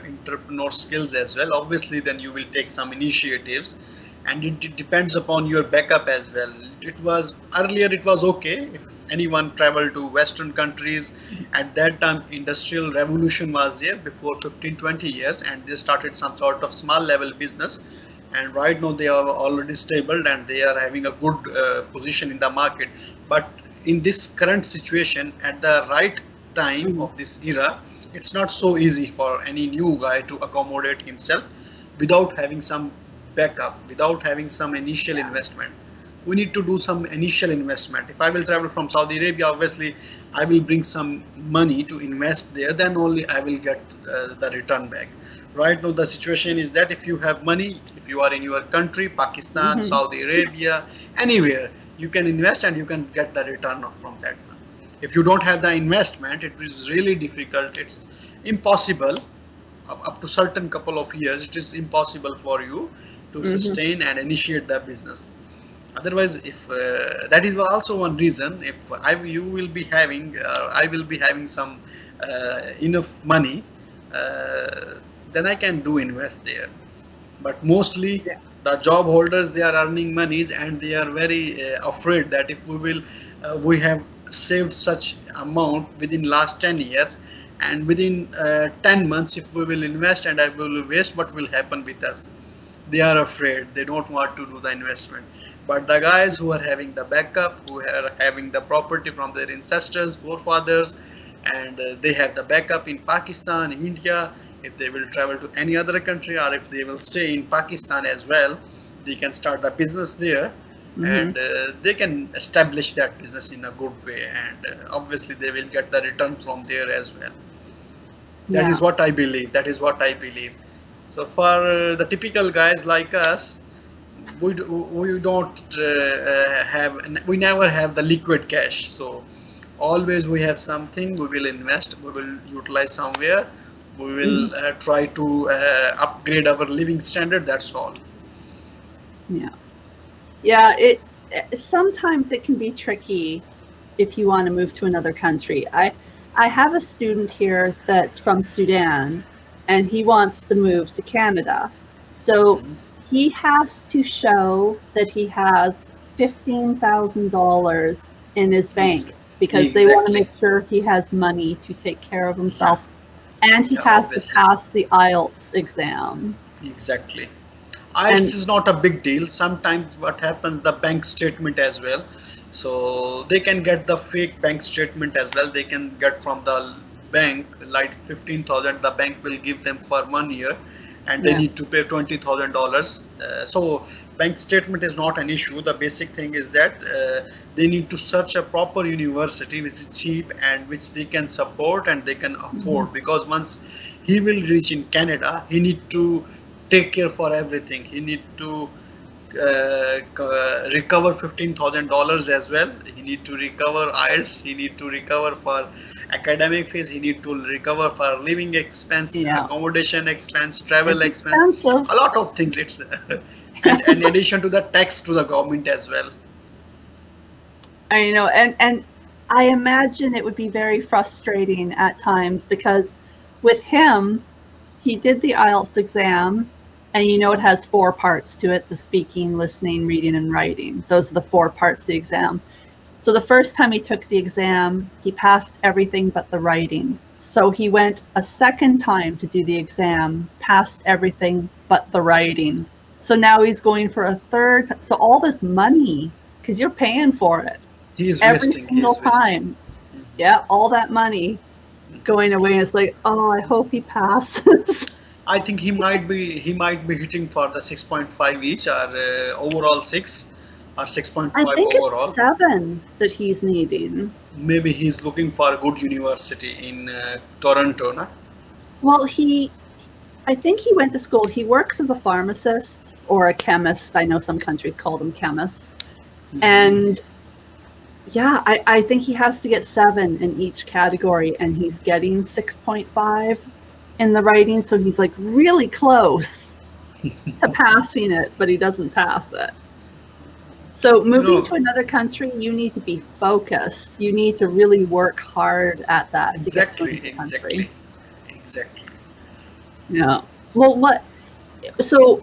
entrepreneur skills as well. Obviously, then you will take some initiatives, and it depends upon your backup as well. It was earlier, it was okay if anyone traveled to Western countries. At that time, industrial revolution was there before 15-20 years, and they started some sort of small level business. And right now they are already stable and they are having a good position in the market. But in this current situation, at the right time of this era, it's not so easy for any new guy to accommodate himself without having some backup, without having some initial investment. We need to do some initial investment. If I will travel from Saudi Arabia, obviously I will bring some money to invest there, then only I will get the return back. Right now the situation is that if you have money, if you are in your country, Pakistan, Saudi Arabia, anywhere, you can invest and you can get the return from that one. If you don't have the investment, it is really difficult. It's impossible. Up to certain couple of years, it is impossible for you to sustain and initiate the business. Otherwise, if that is also one reason, if you will be having, I will be having some enough money, then I can do invest there. But mostly the job holders, they are earning monies and they are very afraid that if we have saved such amount within last 10 years, and within 10 months if we will invest and I will waste, what will happen with us? They are afraid. They don't want to do the investment. But the guys who are having the backup, who are having the property from their ancestors, forefathers, and they have the backup in Pakistan, India, if they will travel to any other country or if they will stay in Pakistan as well, they can start the business there. And they can establish that business in a good way, and obviously they will get the return from there as well. That is what I believe. That is what I believe. So for the typical guys like us, we don't we never have the liquid cash. So always we have something, we will invest, we will utilize somewhere, we will try to upgrade our living standard. That's all. Yeah, sometimes it can be tricky if you want to move to another country. I have a student here that's from Sudan, and he wants to move to Canada. So he has to show that he has $15,000 in his bank because they want to make sure he has money to take care of himself. And he has to pass the IELTS exam. Exactly. IELTS is not a big deal. Sometimes what happens, the bank statement as well. So they can get the fake bank statement as well. They can get from the bank like 15,000. The bank will give them for 1 year, and they need to pay $20,000. So bank statement is not an issue. The basic thing is that they need to search a proper university which is cheap and which they can support and they can afford. Because once he will reach in Canada, he need to take care for everything. He need to recover $15,000 as well. He need to recover IELTS. He need to recover for academic fees. He need to recover for living expense, accommodation expense, travel expense, a lot of things. It's and in addition to the tax to the government as well. I know, and I imagine it would be very frustrating at times because with him, he did the IELTS exam, and it has 4 parts to it: the speaking, listening, reading, and writing. Those are the 4 parts of the exam. So the first time he took the exam, he passed everything but the writing. So he went a second time to do the exam, passed everything but the writing. So now he's going for a third. So all this money, because you're paying for it. He is every wasting. single time. Yeah, all that money going away. It's like, oh, I hope he passes. I think he might be hitting for the 6.5 each, or overall 6 or 6.5 I think overall. It's 7 that he's needing. Maybe he's looking for a good university in Toronto, no? Well, I think he went to school. He works as a pharmacist or a chemist. I know some countries call them chemists. And yeah, I think he has to get 7 in each category, and he's getting 6.5 in the writing. So he's like really close to passing it, but he doesn't pass it. So moving to another country, you need to be focused. You need to really work hard at that. Exactly. Yeah. Well, what? So